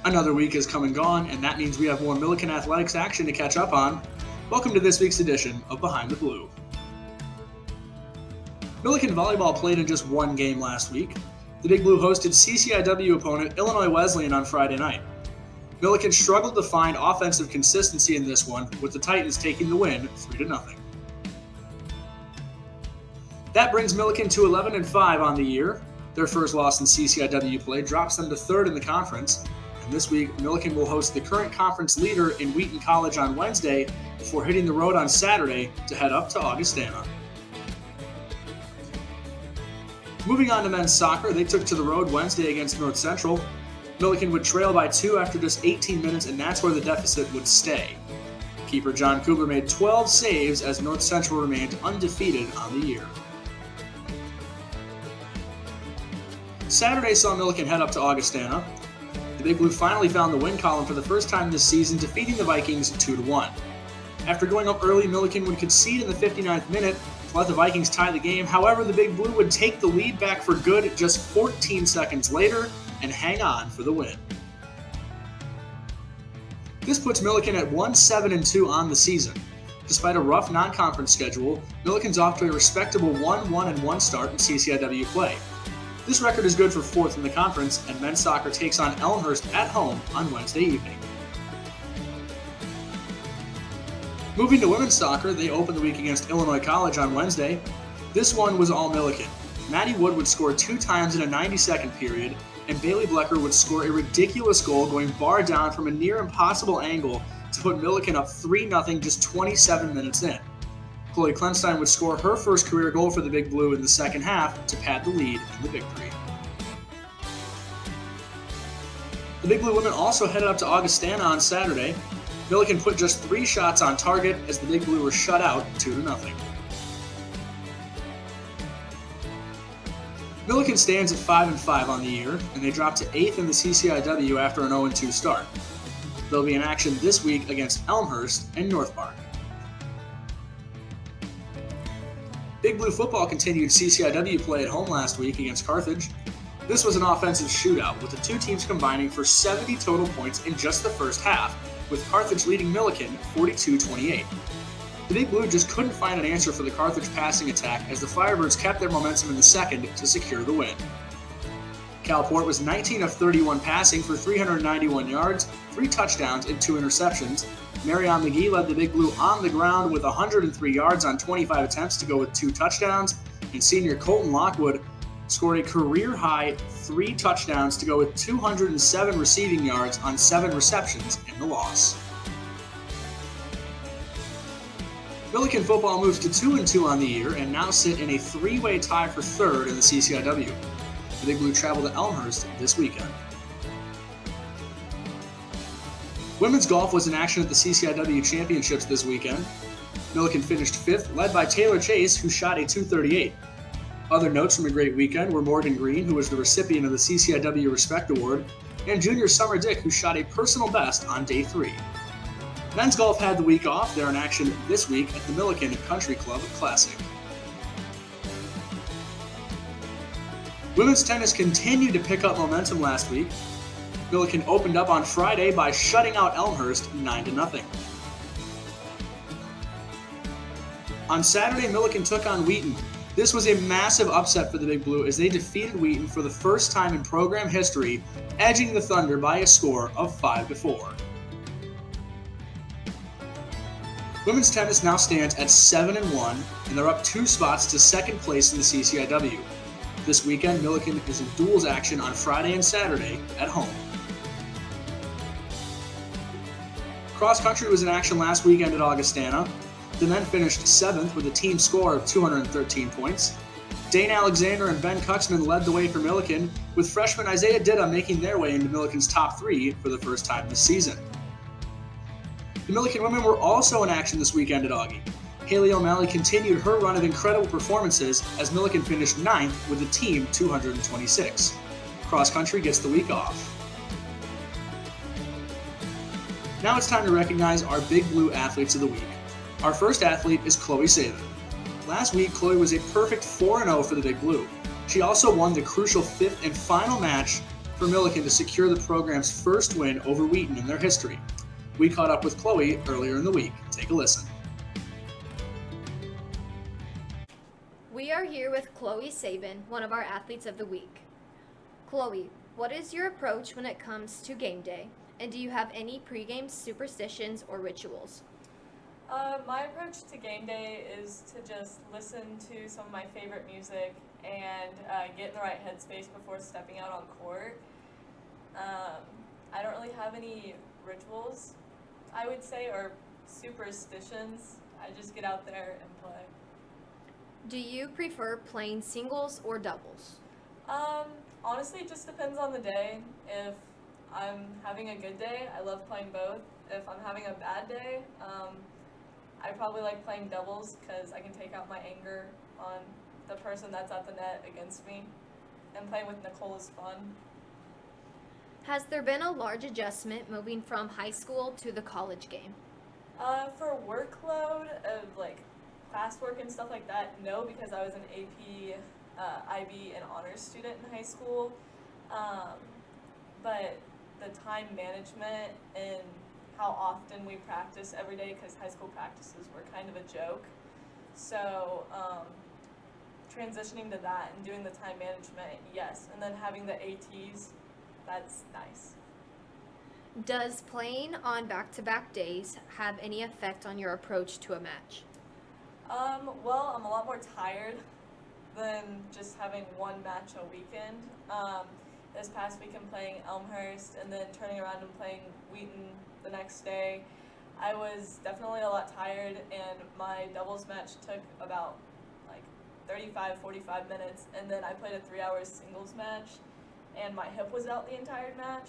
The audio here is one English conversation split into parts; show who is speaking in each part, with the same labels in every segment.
Speaker 1: Another week has come and gone, and that means we have more Millikin Athletics action to catch up on. Welcome to this week's edition of Behind the Blue. Millikin volleyball played in just one game last week. The Big Blue hosted CCIW opponent Illinois Wesleyan on Friday night. Millikin struggled to find offensive consistency in this one, with the Titans taking the win 3-0. That brings Millikin to 11-5 on the year. Their first loss in CCIW play drops them to third in the conference. And this week, Millikin will host the current conference leader in Wheaton College on Wednesday before hitting the road on Saturday to head up to Augustana. Moving on to men's soccer, they took to the road Wednesday against North Central. Millikin would trail by 2 after just 18 minutes, and that's where the deficit would stay. Keeper John Kubler made 12 saves as North Central remained undefeated on the year. Saturday saw Millikin head up to Augustana. The Big Blue finally found the win column for the first time this season, defeating the Vikings 2-1. After going up early, Millikin would concede in the 59th minute to let the Vikings tie the game. However, the Big Blue would take the lead back for good just 14 seconds later and hang on for the win. This puts Millikin at 1-7-2 on the season. Despite a rough non-conference schedule, Millikin's off to a respectable 1-1-1 start in CCIW play. This record is good for fourth in the conference, and men's soccer takes on Elmhurst at home on Wednesday evening. Moving to women's soccer, they opened the week against Illinois College on Wednesday. This one was all Millikin. Maddie Wood would score 2 times in a 90-second period, and Bailey Blecker would score a ridiculous goal going bar down from a near impossible angle to put Millikin up 3-0 just 27 minutes in. Chloe Klenstein would score her first career goal for the Big Blue in the second half to pad the lead in the victory. The Big Blue women also headed up to Augustana on Saturday. Millikin put just 3 shots on target as the Big Blue were shut out 2-0. Millikin stands at 5-5 on the year, and they dropped to 8th in the CCIW after an 0-2 start. They'll be in action this week against Elmhurst and North Park. Big Blue football continued CCIW play at home last week against Carthage. This was an offensive shootout, with the two teams combining for 70 total points in just the first half, with Carthage leading Millikin 42-28. The Big Blue just couldn't find an answer for the Carthage passing attack as the Firebirds kept their momentum in the second to secure the win. Calport was 19 of 31 passing for 391 yards, 3 touchdowns, and 2 interceptions. Marion McGee led the Big Blue on the ground with 103 yards on 25 attempts to go with 2 touchdowns, and senior Colton Lockwood scored a career-high 3 touchdowns to go with 207 receiving yards on 7 receptions in the loss. Millikin football moves to 2-2 on the year and now sit in a 3-way tie for third in the CCIW. The Big Blue travel to Elmhurst this weekend. Women's golf was in action at the CCIW Championships this weekend. Millikin finished 5th, led by Taylor Chase, who shot a .238. Other notes from a great weekend were Morgan Green, who was the recipient of the CCIW Respect Award, and junior Summer Dick, who shot a personal best on day 3. Men's golf had the week off. They're in action this week at the Millikin Country Club Classic. Women's tennis continued to pick up momentum last week. Millikin opened up on Friday by shutting out Elmhurst 9-0. On Saturday, Millikin took on Wheaton. This was a massive upset for the Big Blue as they defeated Wheaton for the first time in program history, edging the Thunder by a score of 5-4. Women's tennis now stands at 7-1, and they're up 2 spots to second place in the CCIW. This weekend, Millikin is in duels action on Friday and Saturday at home. Cross country was in action last weekend at Augustana. The men finished 7th with a team score of 213 points. Dane Alexander and Ben Kuxman led the way for Millikin, with freshman Isaiah Didda making their way into Millikin's top 3 for the first time this season. The Millikin women were also in action this weekend at Augie. Haley O'Malley continued her run of incredible performances as Millikin finished 9th with a team 226. Cross country gets the week off. Now it's time to recognize our Big Blue Athletes of the Week. Our first athlete is Chloe Saban. Last week, Chloe was a perfect 4-0 for the Big Blue. She also won the crucial 5th and final match for Millikin to secure the program's first win over Wheaton in their history. We caught up with Chloe earlier in the week. Take a listen.
Speaker 2: We are here with Chloe Sabin, one of our athletes of the week. Chloe, what is your approach when it comes to game day? And do you have any pregame superstitions or rituals?
Speaker 3: My approach to game day is to just listen to some of my favorite music and get in the right headspace before stepping out on court. I don't really have any rituals, I would say, or superstitions. I just get out there and play.
Speaker 2: Do you prefer playing singles or doubles?
Speaker 3: Honestly, it just depends on the day. If I'm having a good day, I love playing both. If I'm having a bad day, I probably like playing doubles because I can take out my anger on the person that's at the net against me. And playing with Nicole is fun.
Speaker 2: Has there been a large adjustment moving from high school to the college game?
Speaker 3: For workload of classwork and stuff like that, no, because I was an AP, IB, and honors student in high school. But the time management and how often we practice every day, because high school practices were kind of a joke. So transitioning to that and doing the time management, yes. And then having the ATs, that's nice.
Speaker 2: Does playing on back-to-back days have any effect on your approach to a match?
Speaker 3: Well, I'm a lot more tired than just having one match a weekend. This past weekend playing Elmhurst and then turning around and playing Wheaton the next day, I was definitely a lot tired, and my doubles match took about 35-45 minutes, and then I played a 3-hour singles match, and my hip was out the entire match.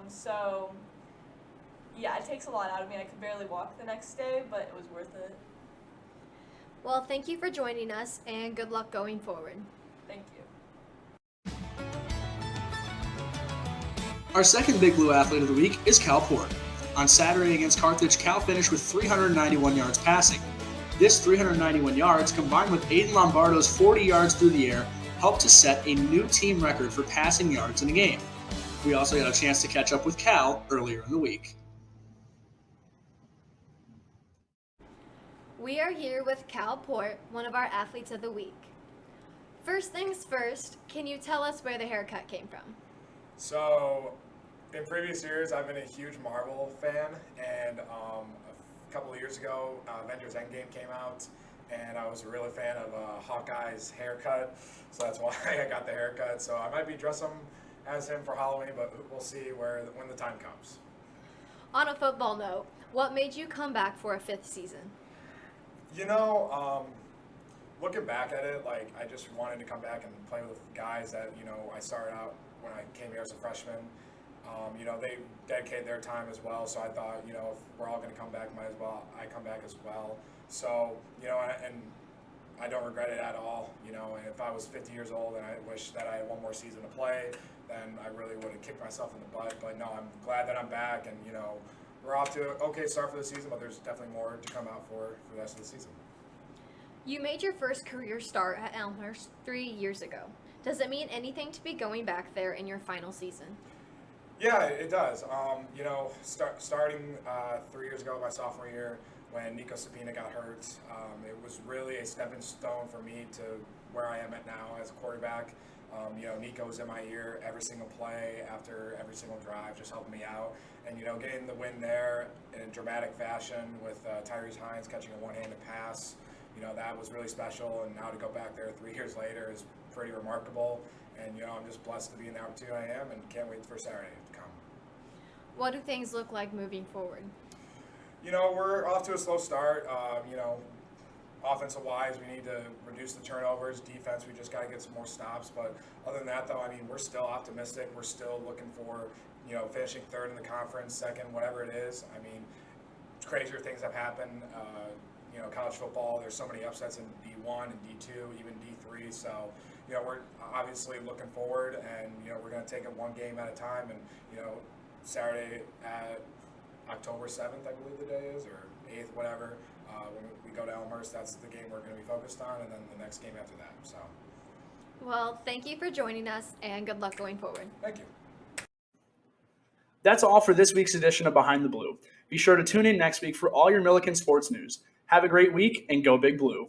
Speaker 3: So yeah, it takes a lot out of me. I could barely walk the next day, but it was worth it.
Speaker 2: Well, thank you for joining us, and good luck going forward.
Speaker 3: Thank you.
Speaker 1: Our second Big Blue athlete of the week is Calport. On Saturday against Carthage, Cal finished with 391 yards passing. This 391 yards, combined with Aiden Lombardo's 40 yards through the air, helped to set a new team record for passing yards in a game. We also got a chance to catch up with Cal earlier in the week.
Speaker 2: We are here with Calport, one of our athletes of the week. First things first, can you tell us where the haircut came from?
Speaker 4: So, in previous years, I've been a huge Marvel fan, and a couple of years ago, Avengers Endgame came out, and I was a really fan of Hawkeye's haircut, so that's why I got the haircut. So I might be dressing as him for Halloween, but we'll see when the time comes.
Speaker 2: On a football note, what made you come back for a 5th season?
Speaker 4: You know, looking back at it, I just wanted to come back and play with guys that, I started out when I came here as a freshman. They dedicated their time as well, so I thought, if we're all going to come back, might as well I come back as well. So, and I don't regret it at all, and if I was 50 years old and I wish that I had one more season to play, then I really would have kicked myself in the butt. But no, I'm glad that I'm back, and, we're off to an okay start for the season, but there's definitely more to come out for the rest of the season.
Speaker 2: You made your first career start at Elmhurst 3 years ago. Does it mean anything to be going back there in your final season?
Speaker 4: Yeah, it does. Starting 3 years ago, my sophomore year, when Nico Sabina got hurt, it was really a stepping stone for me to where I am at now as a quarterback. Nico was in my ear every single play, after every single drive, just helping me out. And, getting the win there in a dramatic fashion with Tyrese Hines catching a one-handed pass, that was really special. And now to go back there 3 years later is pretty remarkable. And, I'm just blessed to be in the opportunity I am, and can't wait for Saturday to come.
Speaker 2: What do things look like moving forward?
Speaker 4: We're off to a slow start. Offensive-wise, we need to reduce the turnovers. Defense, we just got to get some more stops. But other than that, though, we're still optimistic. We're still looking for, finishing 3rd in the conference, 2nd, whatever it is. Crazier things have happened. College football, there's so many upsets in D1 and D2, even D3. So, we're obviously looking forward, and, we're going to take it one game at a time. And, Saturday at October 7th, I believe the day is, or 8th, whatever. When we go to Elmhurst, that's the game we're going to be focused on, and then the next game after that. So.
Speaker 2: Well, thank you for joining us, and good luck going forward.
Speaker 4: Thank you.
Speaker 1: That's all for this week's edition of Behind the Blue. Be sure to tune in next week for all your Millikin sports news. Have a great week and go Big Blue.